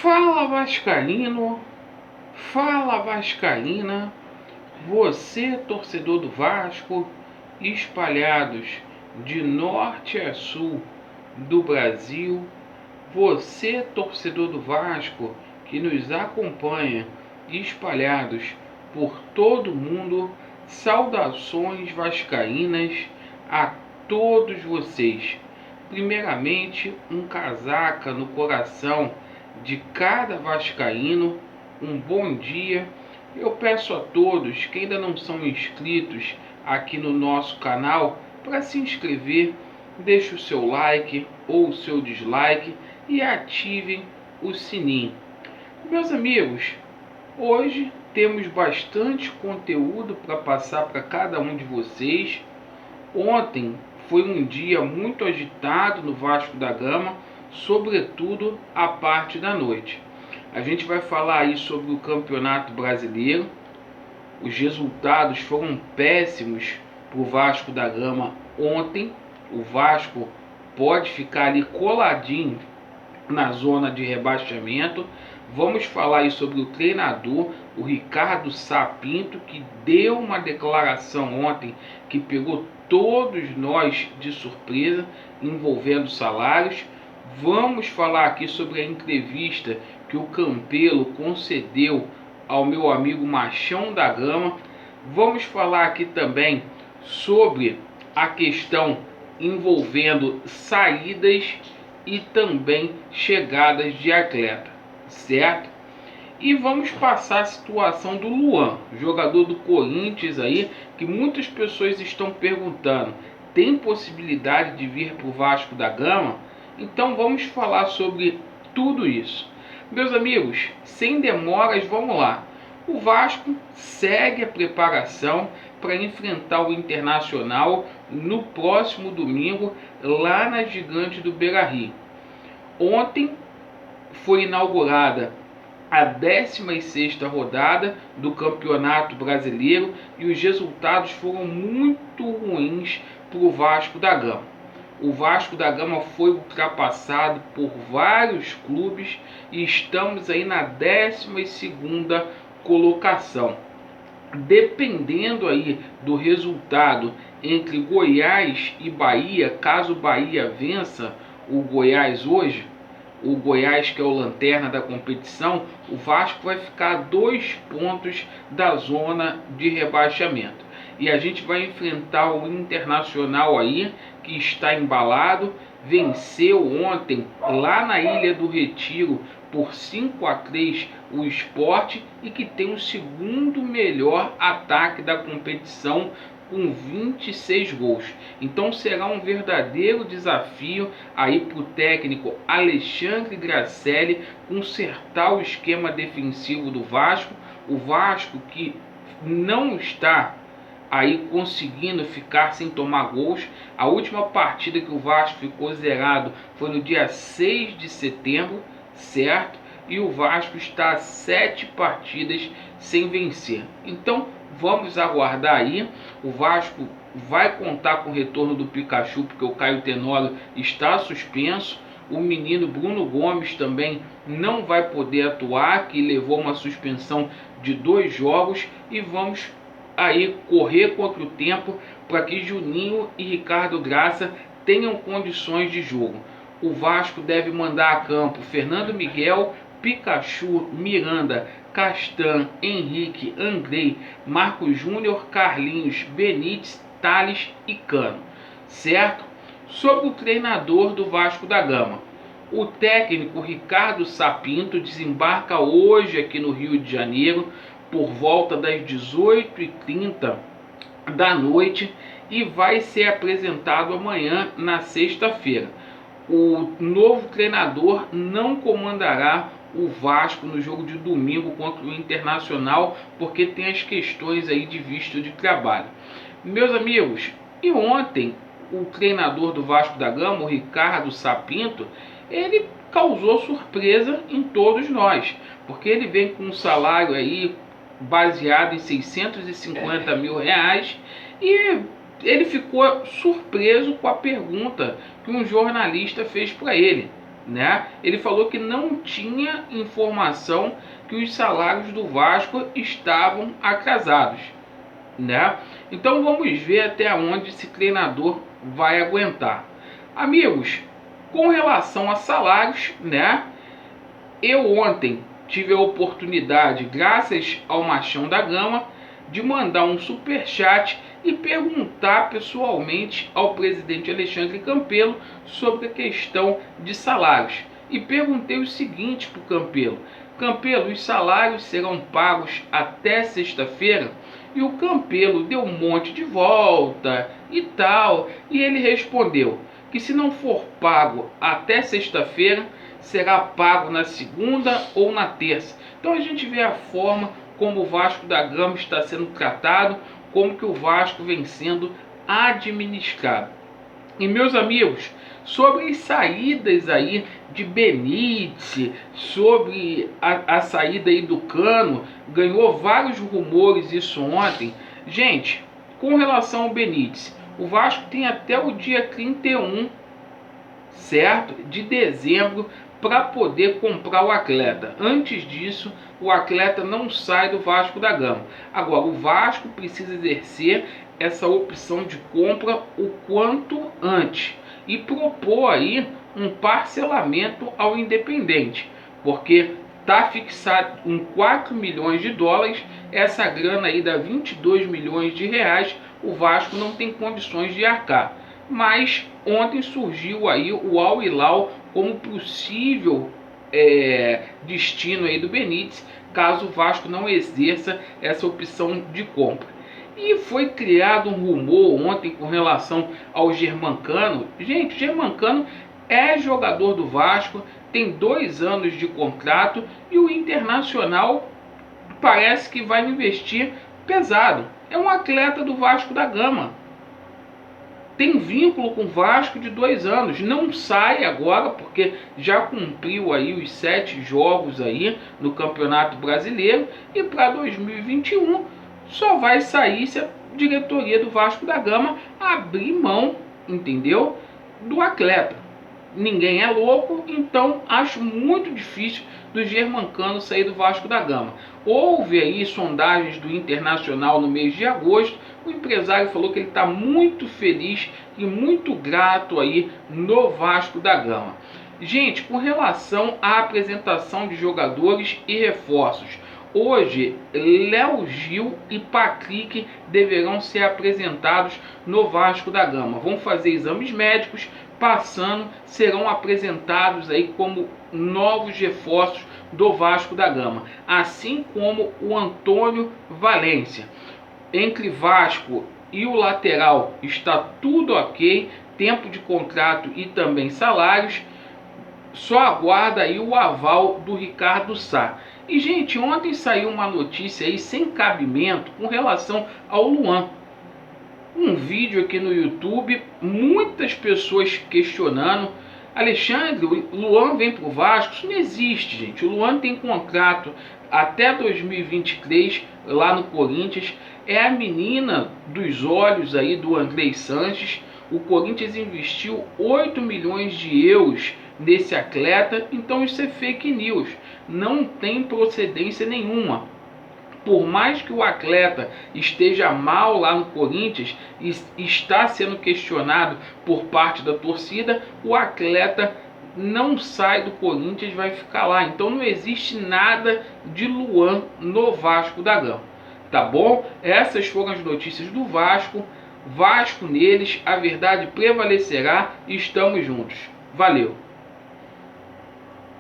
Fala Vascaíno, fala Vascaína, você torcedor do Vasco, espalhados de norte a sul do Brasil, você torcedor do Vasco que nos acompanha, espalhados por todo o mundo, saudações vascaínas a todos vocês. Primeiramente, um casaca no coração de cada vascaíno, um bom dia. Eu peço a todos que ainda não são inscritos aqui no nosso canal para se inscrever, deixe o seu like ou o seu dislike e ativem o sininho. Meus amigos, hoje temos bastante conteúdo para passar para cada um de vocês. Ontem foi um dia muito agitado no Vasco da Gama, sobretudo a parte da noite. A gente vai falar aí sobre o Campeonato Brasileiro. Os resultados foram péssimos para o Vasco da Gama ontem. O Vasco pode ficar ali coladinho na zona de rebaixamento. Vamos falar aí sobre o treinador, o Ricardo Sá Pinto, que deu uma declaração ontem que pegou todos nós de surpresa, envolvendo salários. Vamos falar aqui sobre a entrevista que o Campelo concedeu ao meu amigo Machão da Gama. Vamos falar aqui também sobre a questão envolvendo saídas e também chegadas de atleta, certo? E vamos passar a situação do Luan, jogador do Corinthians aí, que muitas pessoas estão perguntando, tem possibilidade de vir para o Vasco da Gama? Então vamos falar sobre tudo isso. Meus amigos, sem demoras, vamos lá. O Vasco segue a preparação para enfrentar o Internacional no próximo domingo, lá na Gigante do Beira-Rio. Ontem foi inaugurada a 16ª rodada do Campeonato Brasileiro e os resultados foram muito ruins para o Vasco da Gama. O Vasco da Gama foi ultrapassado por vários clubes e estamos aí na 12ª colocação. Dependendo aí do resultado entre Goiás e Bahia, caso Bahia vença o Goiás hoje, o Goiás que é o lanterna da competição, o Vasco vai ficar a 2 pontos da zona de rebaixamento. E a gente vai enfrentar o Internacional aí, que está embalado, venceu ontem lá na Ilha do Retiro por 5-3 o Sport e que tem o segundo melhor ataque da competição com 26 gols. Então será um verdadeiro desafio aí para o técnico Alexandre Gracelli consertar o esquema defensivo do Vasco. O Vasco que não está aí conseguindo ficar sem tomar gols. A última partida que o Vasco ficou zerado foi no dia 6 de setembro, certo? E o Vasco está a 7 partidas sem vencer. Então vamos aguardar aí. O Vasco vai contar com o retorno do Pikachu, porque o Caio Tenório está suspenso. O menino Bruno Gomes também não vai poder atuar, que levou uma suspensão de 2 jogos. E vamos aí correr contra o tempo para que Juninho e Ricardo Graça tenham condições de jogo. O Vasco deve mandar a campo Fernando Miguel, Pikachu, Miranda, Castan, Henrique, Andrei, Marcos Júnior, Carlinhos, Benítez, Thales e Cano, certo? Sobre o treinador do Vasco da Gama, o técnico Ricardo Sá Pinto desembarca hoje aqui no Rio de Janeiro por volta das 18h30 da noite e vai ser apresentado amanhã, na sexta-feira. O novo treinador não comandará o Vasco no jogo de domingo contra o Internacional, porque tem as questões aí de visto de trabalho. Meus amigos, e ontem o treinador do Vasco da Gama, o Ricardo Sá Pinto, ele causou surpresa em todos nós, porque ele vem com um salário aí baseado em 650 mil reais e ele ficou surpreso com a pergunta que um jornalista fez para ele. né? Ele falou que não tinha informação que os salários do Vasco estavam atrasados, né? Então vamos ver até onde esse treinador vai aguentar. Amigos, com relação a salários, né? Eu ontem tive a oportunidade, graças ao Machão da Gama, de mandar um superchat e perguntar pessoalmente ao presidente Alexandre Campelo sobre a questão de salários. E perguntei o seguinte para o Campelo: Campelo, os salários serão pagos até sexta-feira? E o Campelo deu um monte de volta e tal, e ele respondeu que se não for pago até sexta-feira, será pago na segunda ou na terça. Então a gente vê a forma como o Vasco da Gama está sendo tratado, como que o Vasco vem sendo administrado. E meus amigos, sobre as saídas aí de Benítez, sobre a saída aí do Cano, ganhou vários rumores isso ontem. Gente, com relação ao Benítez, o Vasco tem até o dia 31, certo, de dezembro para poder comprar o atleta. Antes disso, o atleta não sai do Vasco da Gama. Agora, o Vasco precisa exercer essa opção de compra o quanto antes e propor aí um parcelamento ao Independente, porque está fixado em 4 milhões de dólares, essa grana aí dá 22 milhões de reais, o Vasco não tem condições de arcar. Mas ontem surgiu aí o Al Hilal como possível destino aí do Benítez, caso o Vasco não exerça essa opção de compra. E foi criado um rumor ontem com relação ao Germancano. Gente, o Germancano é jogador do Vasco, tem 2 anos de contrato e o Internacional parece que vai investir pesado. É um atleta do Vasco da Gama, tem vínculo com o Vasco de 2 anos, não sai agora porque já cumpriu aí os 7 jogos aí no Campeonato Brasileiro, e para 2021 só vai sair se a diretoria do Vasco da Gama abrir mão, entendeu, do atleta. Ninguém é louco, então acho muito difícil do Germancano sair do Vasco da Gama. Houve aí sondagens do Internacional no mês de agosto. O empresário falou que ele está muito feliz e muito grato aí no Vasco da Gama. Gente, com relação à apresentação de jogadores e reforços, hoje Léo Gil e Patrick deverão ser apresentados no Vasco da Gama. Vão fazer exames médicos, passando, serão apresentados aí como novos reforços do Vasco da Gama, assim como o Antônio Valência. Entre Vasco e o lateral está tudo ok, tempo de contrato e também salários, só aguarda aí o aval do Ricardo Sá. E gente, ontem saiu uma notícia aí sem cabimento com relação ao Luan. Um vídeo aqui no YouTube, muitas pessoas questionando: Alexandre, o Luan vem pro Vasco? Isso não existe, gente. O Luan tem contrato até 2023 lá no Corinthians, é a menina dos olhos aí do Andrei Sanches. O Corinthians investiu 8 milhões de euros nesse atleta, então isso é fake news, não tem procedência nenhuma. Por mais que o atleta esteja mal lá no Corinthians e está sendo questionado por parte da torcida, o atleta não sai do Corinthians, vai ficar lá. Então não existe nada de Luan no Vasco da Gama, tá bom? Essas foram as notícias do Vasco. Vasco neles, a verdade prevalecerá e estamos juntos. Valeu!